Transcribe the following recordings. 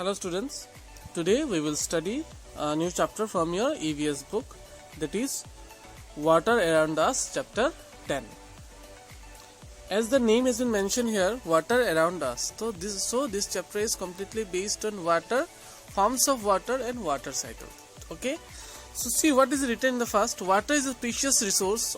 Hello students, today we will study a new chapter from your EVS book, that is Water Around Us chapter 10. As the name has been mentioned here, water around us. So this chapter is completely based on water, forms of water and water cycle. Okay, so see what is written in the first. Water is a precious resource.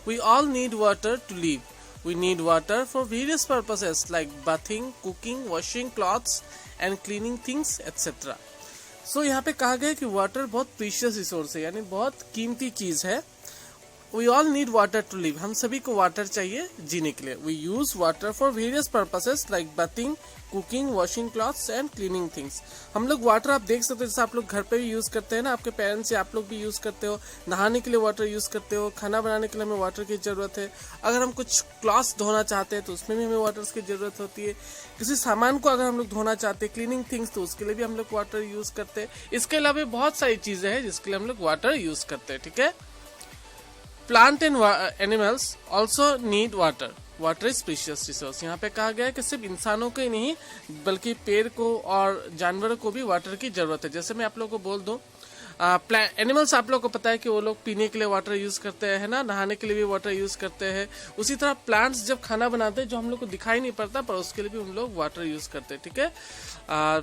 We all need water to live. We need water for various purposes like bathing, cooking, washing clothes and cleaning things etc. So यहाँ पे कहा गया है कि water बहुत precious resource है, यानी बहुत कीमती चीज है. We all need water to live. हम सभी को वाटर चाहिए जीने के लिए. We use water for various purposes like bathing, cooking, washing clothes and cleaning things. हम लोग वाटर आप देख सकते हो, जैसे आप लोग घर पे भी यूज करते हैं ना, आपके पेरेंट्स से आप लोग भी यूज करते हो, नहाने के लिए वाटर यूज करते हो, खाना बनाने के लिए हमें वाटर की जरूरत है. अगर हम कुछ क्लॉथ्स धोना चाहते हैं तो उसमें भी हमें वाटर की जरूरत होती है. किसी सामान को अगर हम लोग धोना चाहते हैं, क्लीनिंग थिंग्स, तो उसके लिए भी हम लोग वाटर यूज करते हैं. इसके अलावा बहुत सारी चीजें हैं जिसके लिए हम लोग वाटर यूज करते हैं. ठीक है. Plant and animals also need water. Water is precious resource. यहाँ पे कहा गया है कि सिर्फ इंसानों को ही नहीं बल्कि पेड़ को और जानवरों को भी वाटर की जरूरत है. जैसे मैं आप लोगों को बोल दूं, एनिमल्स आप लोगों को पता है कि वो लोग पीने के लिए वाटर यूज करते हैं ना, नहाने के लिए भी वाटर यूज करते हैं. उसी तरह प्लांट्स जब खाना बनाते हैं, जो हम लोग को दिखाई नहीं पड़ता पर उसके लिए भी हम लोग वाटर यूज करते हैं. ठीक है.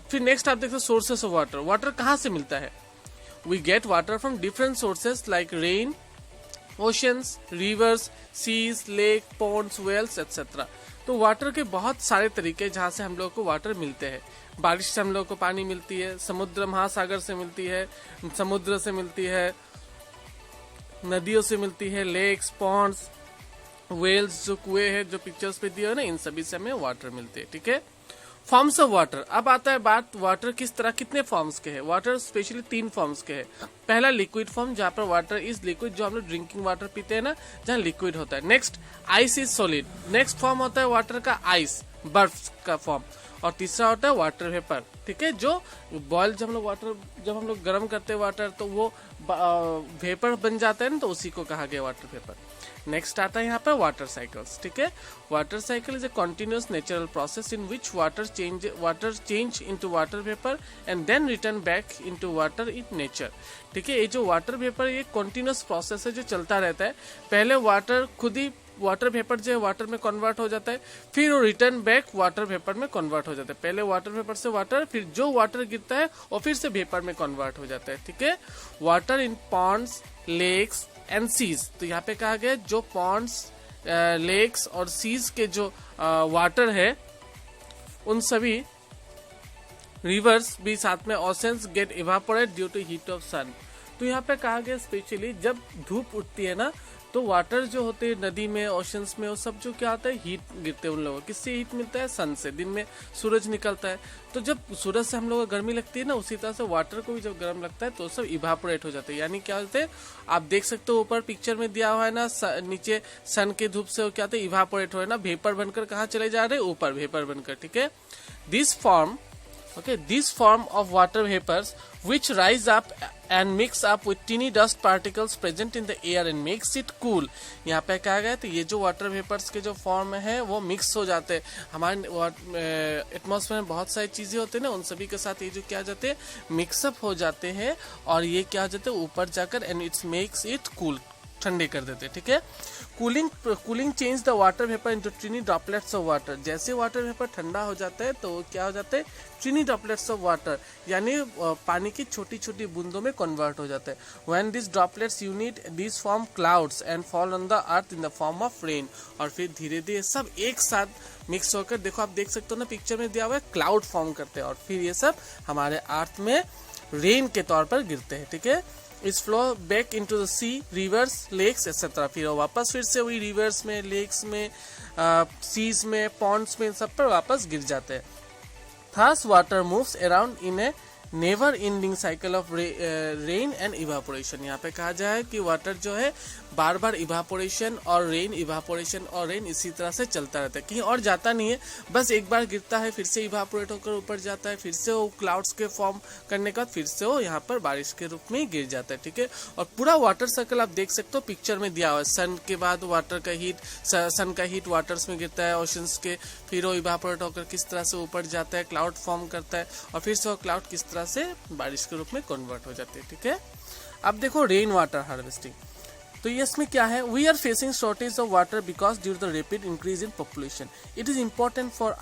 फिर नेक्स्ट आप देखते हैं सोर्सेस ऑफ वाटर. वाटर कहाँ से मिलता है? We get water from different sources like rain, oceans, rivers, seas, lake, ponds, wells etcetera. तो वाटर के बहुत सारे तरीके जहाँ से हम लोग को वाटर मिलते हैं. बारिश से हम लोग को पानी मिलती है, समुद्र महासागर से मिलती है, समुद्र से मिलती है, नदियों से मिलती है, लेक्स, पॉन्ड्स, वेल्स, जो कुएं हैं जो पिक्चर्स पे दिए हो ना, इन सभी से हमें वाटर मिलते हैं. ठीक है. Forms of water. अब आता है बात वाटर किस तरह, कितने फॉर्म्स के हैं. वाटर स्पेशली 3 फॉर्म्स के हैं. पहला लिक्विड फॉर्म, जहाँ पर वाटर इज लिक्विड, जो हम लोग ड्रिंकिंग वाटर पीते हैं ना, जहाँ लिक्विड होता है. Next ice is solid. Next form होता है वाटर का आइस, बर्फ का फॉर्म. और तीसरा होता है वाटर वेपर. ठीक है. जो बॉयल जब हम लोग गर्म करते हैं वाटर, तो वो वेपर बन जाता है ना, तो उसी को कहा गया वाटर वेपर. नेक्स्ट आता है यहाँ पर वाटर साइकिल्स. ठीक है. Water cycle is a continuous natural process in which water change into water vapour and then return back into water in nature. ठीक है. ये जो वाटर वेपर, ये कंटिन्यूअस प्रोसेस है जो चलता रहता है. पहले वाटर खुद ही वाटर वेपर जो है वाटर में कन्वर्ट हो जाता है, फिर वो रिटर्न बैक वाटर वेपर में कन्वर्ट हो जाता है. पहले वाटर वेपर से वाटर, फिर जो वाटर गिरता है वो फिर से वेपर में कन्वर्ट हो जाता है. ठीक है. Water in ponds, lakes and seas. तो यहाँ पे कहा गया जो पॉन्ड्स, लेक्स और सीज के जो वाटर है, उन सभी रिवर्स भी साथ में oceans get evaporate due to heat of sun. तो यहाँ पे कहा गया स्पेशली जब धूप उठती है ना, तो वाटर जो होते हैं नदी में, ओशंस में, वो सब जो क्या होता है, हीट गिरते हैं उन लोगों. किससे हीट मिलता है? सन से. दिन में सूरज निकलता है, तो जब सूरज से हम लोगों को गर्मी लगती है ना, उसी तरह से वाटर को भी जब गर्म लगता है तो सब इवापोरेट हो जाते हैं. यानी क्या होते हैं, आप देख सकते हो ऊपर पिक्चर में दिया हुआ है ना, नीचे सन के धूप से क्या होता है, इवापोरेट हो है ना, वेपर बनकर कहाँ चले जा रहे हैं, ऊपर वेपर बनकर. ठीक है. This form of water vapors which rise up and mix up with teeny dust particles present in the air and makes it cool. यहाँ पे कहा गया तो ये जो वाटर वेपर्स के जो फॉर्म है वो मिक्स हो जाते हैं. हमारे एटमॉस्फेयर में बहुत सारी चीजें होती है ना, उन सभी के साथ ये जो क्या जाते हैं, मिक्सअप हो जाते हैं और ये क्या हो जाते हैं ऊपर जाकर, and it's makes it cool, ठंडे कर देते हैं. ठीक है. Cooling change the water vapour into टिनी droplets of water. जैसे वाटर वेपर ठंडा हो जाता है तो क्या हो जाता है, टिनी ड्रॉपलेट्स ऑफ वाटर, यानी पानी की छोटी छोटी बूंदों में कन्वर्ट हो जाता है. When this droplets unit this form clouds and fall on the earth in the form of rain. और फिर धीरे धीरे सब एक साथ मिक्स होकर, देखो आप देख सकते हो ना पिक्चर में दिया हुआ है, क्लाउड फॉर्म करते हैं और फिर ये सब हमारे अर्थ में रेन के तौर पर गिरते हैं. ठीक है. इस flow back into the sea, rivers, lakes etcetera. फिर वापस फिर से वही रिवर्स में, लेक्स में, सीज में, पॉन्ड्स में, सब पर वापस गिर जाते हैं. Thus water moves around in A never ending cycle of rain and evaporation. यहाँ पे कहा जाए कि वाटर जो है बार बार इवापोरेशन और रेन इसी तरह से चलता रहता है, कहीं और जाता नहीं है, बस एक बार गिरता है फिर से इवापोरेट होकर ऊपर जाता है, फिर से वो क्लाउड्स के फॉर्म करने के बाद फिर से वो यहाँ पर बारिश के रूप में गिर जाता है। ठीक है, और पूरा वाटर सर्कल आप देख सकते हो पिक्चर में दिया हुआ है। सन के बाद वाटर का हीट, सन का हीट वाटर्स में गिरता है ओशंस के, फिर वो इवापोरेट होकर किस तरह से ऊपर जाता है, क्लाउड फॉर्म करता है, और फिर से वो क्लाउड किस तरह से बारिश के रूप में कन्वर्ट हो जाते हैं। ठीक है, अब देखो रेन वाटर हार्वेस्टिंग। तो ये इसमें क्या है, we are facing shortage of water because due to the rapid increase in population. It is important for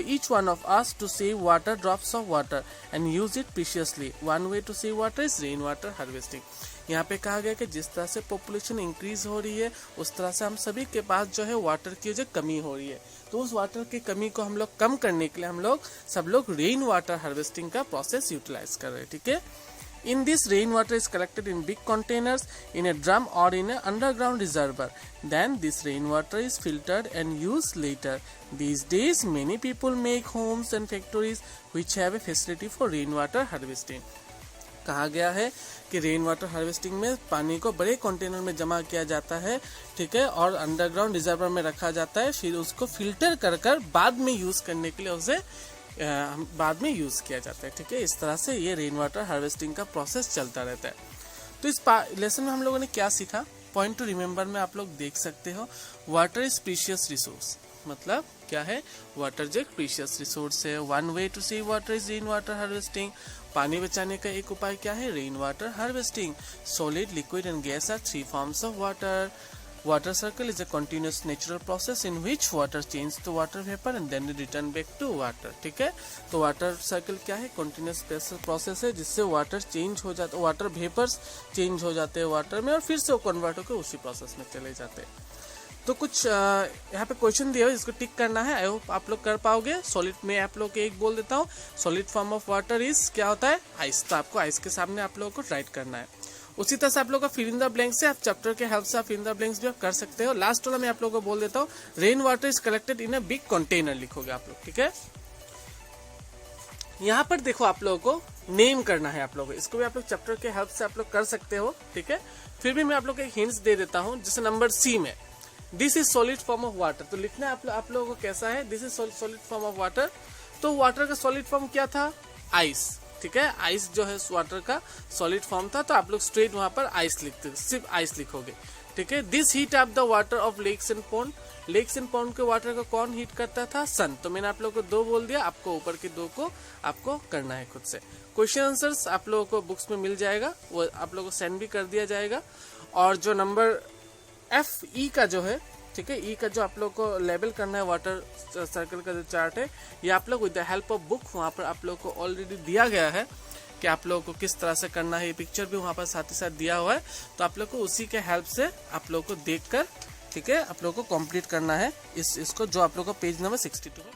each one of us to save water, drops of water, and use it preciously. One way to save water is rain water harvesting. यहाँ पे कहा गया कि जिस तरह से population increase हो रही है उस तरह से हम सभी के पास जो है वाटर की जो कमी हो रही है, तो उस वाटर की कमी को हम लोग कम करने के लिए सब लोग रेन वाटर हार्वेस्टिंग का प्रोसेस यूटिलाइज कर रहे हैं। ठीक है, in this rainwater is collected in big containers in a drum or in an underground reservoir. Then this rainwater is filtered and used later. These days many people make homes and factories which have a facility for rainwater harvesting. कहा गया है कि rain water harvesting में पानी को बड़े container में जमा किया जाता है, ठीक है, और अंडरग्राउंड रिजर्वर में रखा जाता है, फिर उसको फिल्टर कर बाद में यूज करने के लिए उसे बाद में यूज किया जाता है। ठीक है, इस तरह से ये रेन वाटर हार्वेस्टिंग का प्रोसेस चलता रहता है। तो इस लेसन में हम लोगों ने क्या सीखा, पॉइंट टू रिमेम्बर में आप लोग देख सकते हो, वाटर इज प्रीशियस रिसोर्स। मतलब क्या है, वाटर जो प्रीशियस रिसोर्स है। One way to save water is rain water harvesting. पानी बचाने का एक उपाय क्या है, rain water harvesting. Solid, liquid and gas are 3 forms of water. Water circle is a continuous natural process in which water changes to water vapor and then return back to water. ठीक है, तो water circle क्या है, continuous process है जिससे water change हो जाता है, वाटर वेपर्स चेंज हो जाते हैं वाटर में और फिर से वो कन्वर्ट होकर उसी प्रोसेस में चले जाते हैं। तो कुछ यहाँ पे क्वेश्चन दिया है, इसको टिक करना है। आई होप आप लोग कर पाओगे। सॉलिड में आप लोग एक बोल देता हूँ, solid form of water is क्या होता है, आइस। तो आपको आइस के सामने आप लोगों को राइट करना है। उसी तरह से आप लोग का फिल इन द ब्लैंक्स से आप चैप्टर के हेल्प से आप फिल इन द ब्लैंक्स भी आप कर सकते हो। लास्ट वाला मैं आप लोगों को बोल देता हूँ, rain water is collected in a big container लिखोगे आप लोग। ठीक है, यहाँ पर देखो आप लोगों को नेम करना है आप लोगों को, इसको भी आप लोग चैप्टर के हेल्प से आप लोग कर सकते हो। ठीक है, फिर भी मैं आप लोग को एक हिंट्स दे देता हूँ, जैसे नंबर सी में this is solid form of water, तो लिखना है आप लोगों को कैसा है, this is solid form of water. तो वाटर का सॉलिड फॉर्म क्या था, आइस। ठीक है, आइस जो है वाटर का सॉलिड फॉर्म था, तो आप लोग स्ट्रेट वहां पर आइस लिखते, सिर्फ आइस लिखोगे। ठीक है, this heat up the water of lakes and pond, lakes and pond के वाटर को कौन हीट करता था, सन। तो मैंने आप लोगों को 2 बोल दिया, आपको ऊपर के 2 को आपको करना है खुद से। क्वेश्चन आंसर्स आप लोगों को बुक्स में मिल जाएगा, वो आप लोगों को सेंड भी कर दिया जाएगा। और जो नंबर FE का जो है, ठीक है, ई का जो आप लोग को लेबल करना है वाटर सर्कल का जो चार्ट है, ये आप लोग with the help of book वहाँ पर आप लोग को ऑलरेडी दिया गया है कि आप लोगों को किस तरह से करना है। ये पिक्चर भी वहाँ पर साथ ही साथ दिया हुआ है, तो आप लोग को उसी के हेल्प से आप लोग को देखकर, ठीक है, आप लोग को कंप्लीट करना है इसको, जो आप लोग को पेज नंबर 62 में